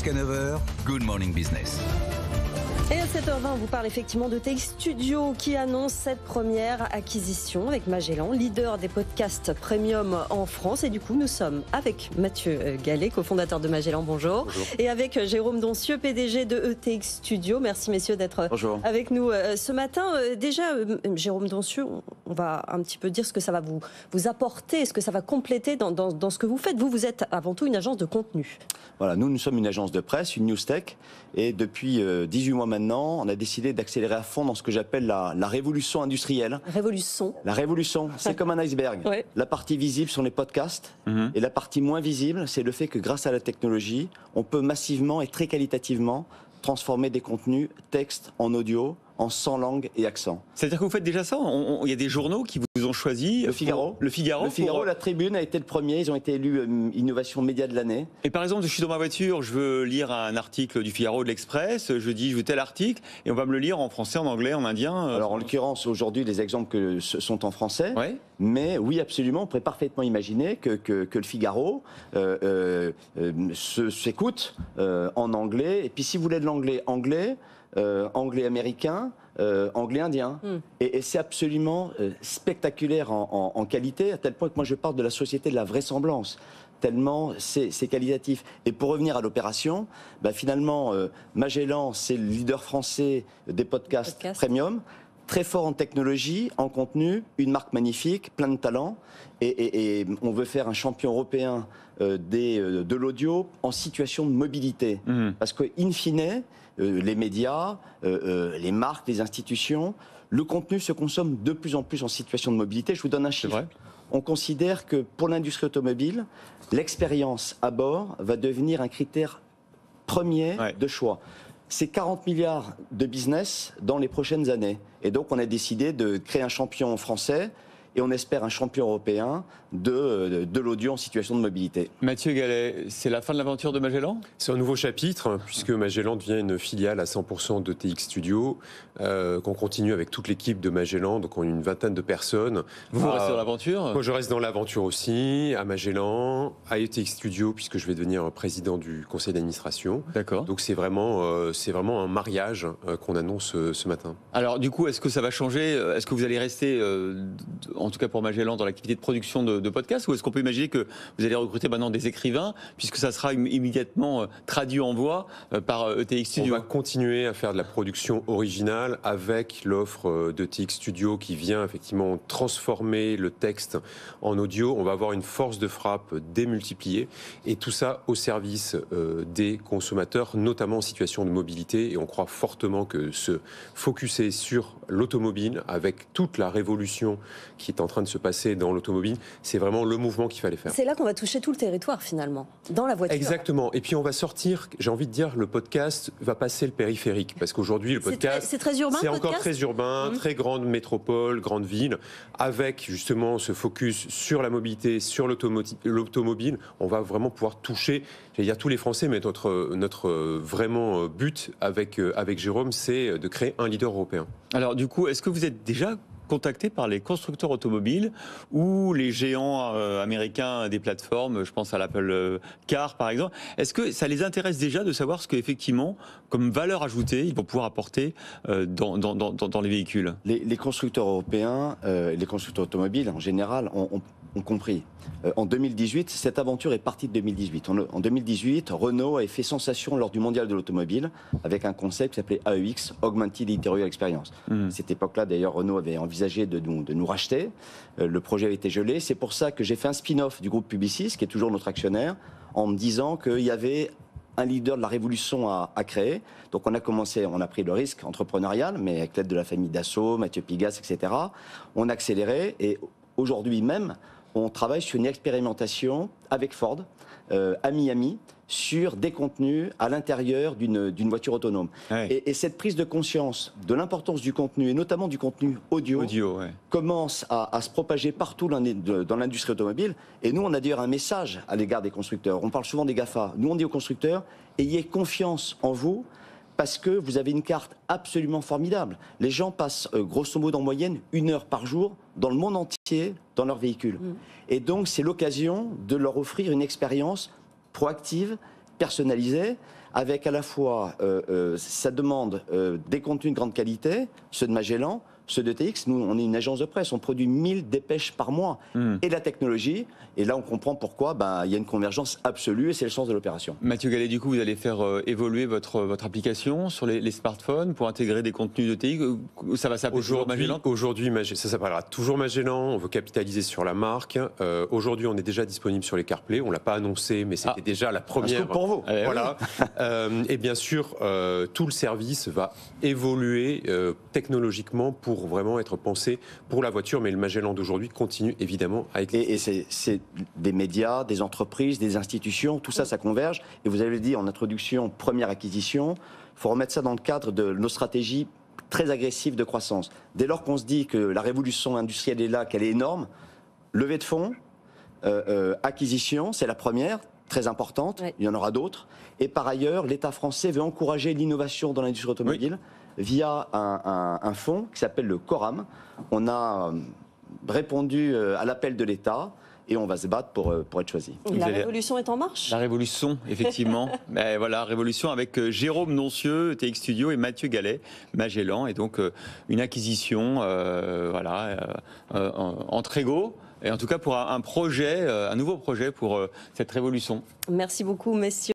Jusqu'à 9h, Good Morning Business. Et à 7h20, on vous parle effectivement de TX Studio qui annonce cette première acquisition avec Magellan, leader des podcasts premium en France. Et du coup, nous sommes avec Mathieu Gallet, cofondateur de Magellan, bonjour. Bonjour. Et avec Jérôme Doncieux, PDG de ETX Studio. Merci messieurs d'être avec nous ce matin. Déjà, Jérôme Doncieux, on va un petit peu dire ce que ça va vous apporter, ce que ça va compléter dans ce que vous faites. Vous êtes avant tout une agence de contenu. Voilà, nous sommes une agence de presse, une news tech, et depuis 18 mois maintenant, on a décidé d'accélérer à fond dans ce que j'appelle la révolution industrielle. La révolution, c'est comme un iceberg. Ouais. La partie visible sont les podcasts, et la partie moins visible, c'est le fait que grâce à la technologie, on peut massivement et très qualitativement transformer des contenus texte en audio, en 100 langues et accents. C'est-à-dire que vous faites déjà ça? Il y a des journaux qui vous ont choisi. Le Figaro. Le Figaro, La Tribune a été le premier. Ils ont été élus Innovation Média de l'année. Et par exemple, je suis dans ma voiture, je veux lire un article du Figaro, de l'Express, je dis je veux tel article, et on va me le lire en français, en anglais, en indien. Alors en l'occurrence, aujourd'hui, les exemples sont en français. Ouais. Mais oui, absolument, on pourrait parfaitement imaginer que le Figaro s'écoute en anglais. Et puis si vous voulez de l'anglais, anglais américain, anglais indien. Et c'est absolument spectaculaire en qualité, à tel point que moi je parle de la société de la vraisemblance. Tellement c'est qualitatif. Et pour revenir à l'opération, finalement, Magellan, c'est le leader français des podcasts premium. Très fort en technologie, en contenu, une marque magnifique, plein de talent. Et on veut faire un champion européen de l'audio en situation de mobilité. Parce que, in fine, les médias, les marques, les institutions, le contenu se consomme de plus en plus en situation de mobilité. Je vous donne un chiffre. On considère que pour l'industrie automobile, l'expérience à bord va devenir un critère premier de choix. C'est 40 milliards de business dans les prochaines années. Et donc, on a décidé de créer un champion français et on espère un champion européen de l'audio en situation de mobilité. Mathieu Gallet, c'est la fin de l'aventure de Magellan? C'est un nouveau chapitre, puisque Magellan devient une filiale à 100% de TX Studio, qu'on continue avec toute l'équipe de Magellan, donc on est une vingtaine de personnes. Vous restez dans l'aventure? Moi, je reste dans l'aventure aussi, à Magellan, à ETX Studio, puisque je vais devenir président du conseil d'administration. D'accord. Donc c'est vraiment un mariage qu'on annonce ce matin. Alors du coup, est-ce que ça va changer? Est-ce que vous allez rester, en tout cas pour Magellan, dans l'activité de production de podcasts, ou est-ce qu'on peut imaginer que vous allez recruter maintenant des écrivains, puisque ça sera immédiatement traduit en voix par ETX Studio? On va continuer à faire de la production originale avec l'offre de TX Studio qui vient effectivement transformer le texte en audio. On va avoir une force de frappe démultipliée, et tout ça au service des consommateurs, notamment en situation de mobilité. Et on croit fortement que se focuser sur l'automobile, avec toute la révolution qui est en train de se passer dans l'automobile, c'est vraiment le mouvement qu'il fallait faire. C'est là qu'on va toucher tout le territoire finalement, dans la voiture. Exactement. Et puis on va sortir, j'ai envie de dire, le podcast va passer le périphérique. Parce qu'aujourd'hui, le podcast, c'est très urbain. C'est encore très urbain, très grande métropole, grande ville, avec justement ce focus sur la mobilité, sur l'automobile. On va vraiment pouvoir toucher, j'allais dire tous les Français, mais notre vraiment but avec Jérôme, c'est de créer un leader européen. Alors du coup, est-ce que vous êtes déjà contacté par les constructeurs automobiles ou les géants américains des plateformes, je pense à l'Apple Car par exemple? Est-ce que ça les intéresse déjà de savoir ce qu'effectivement, comme valeur ajoutée, ils vont pouvoir apporter dans les véhicules? Les constructeurs européens, les constructeurs automobiles en général ont compris. En 2018, cette aventure est partie de 2018. En 2018, Renault avait fait sensation lors du mondial de l'automobile avec un concept qui s'appelait AEX, Augmented Interior Experience. À cette époque-là, d'ailleurs, Renault avait envisagé de nous racheter. Le projet avait été gelé. C'est pour ça que j'ai fait un spin-off du groupe Publicis, qui est toujours notre actionnaire, en me disant qu'il y avait un leader de la révolution à créer. Donc on a pris le risque entrepreneurial, mais avec l'aide de la famille Dassault, Mathieu Pigasse, etc. On a accéléré, et aujourd'hui même, on travaille sur une expérimentation avec Ford à Miami sur des contenus à l'intérieur d'une voiture autonome. Ouais. Et cette prise de conscience de l'importance du contenu, et notamment du contenu audio commence à se propager partout dans l'industrie automobile. Et nous, on a d'ailleurs un message à l'égard des constructeurs. On parle souvent des GAFA. Nous, on dit aux constructeurs, ayez confiance en vous, parce que vous avez une carte absolument formidable. Les gens passent grosso modo en moyenne 1 heure par jour dans le monde entier dans leur véhicule. Et donc c'est l'occasion de leur offrir une expérience proactive, personnalisée, avec à la fois, ça demande des contenus de grande qualité, ceux de Magellan, ceux de TX. Nous, on est une agence de presse, on produit 1000 dépêches par mois. Et la technologie, et là on comprend pourquoi il y a une convergence absolue, et c'est le sens de l'opération. Mathieu Gallet, du coup, vous allez faire évoluer votre application sur les smartphones pour intégrer des contenus de TX. Ça va s'appeler toujours Magellan? Aujourd'hui, ça s'appellera toujours Magellan. On veut capitaliser sur la marque. Aujourd'hui, on est déjà disponible sur les CarPlay. On l'a pas annoncé, mais c'était déjà la première. Un scoop pour vous. Voilà. Et bien sûr, tout le service va évoluer technologiquement pour vraiment être pensé pour la voiture. Mais le Magellan d'aujourd'hui continue évidemment à exister. Et c'est des médias, des entreprises, des institutions, tout ça, ça converge. Et vous avez dit en introduction, première acquisition, il faut remettre ça dans le cadre de nos stratégies très agressives de croissance. Dès lors qu'on se dit que la révolution industrielle est là, qu'elle est énorme, levée de fonds, acquisition, c'est la première, très importante, il y en aura d'autres. Et par ailleurs, l'État français veut encourager l'innovation dans l'industrie automobile via un fonds qui s'appelle le CORAM. On a répondu à l'appel de l'État. Et on va se battre pour être choisi. La révolution est en marche. La révolution, effectivement. Voilà, révolution avec Jérôme Doncieux, TX Studio, et Mathieu Gallet, Magellan. Et donc, une acquisition en Trégo. Et en tout cas, pour un projet, un nouveau projet pour cette révolution. Merci beaucoup, messieurs.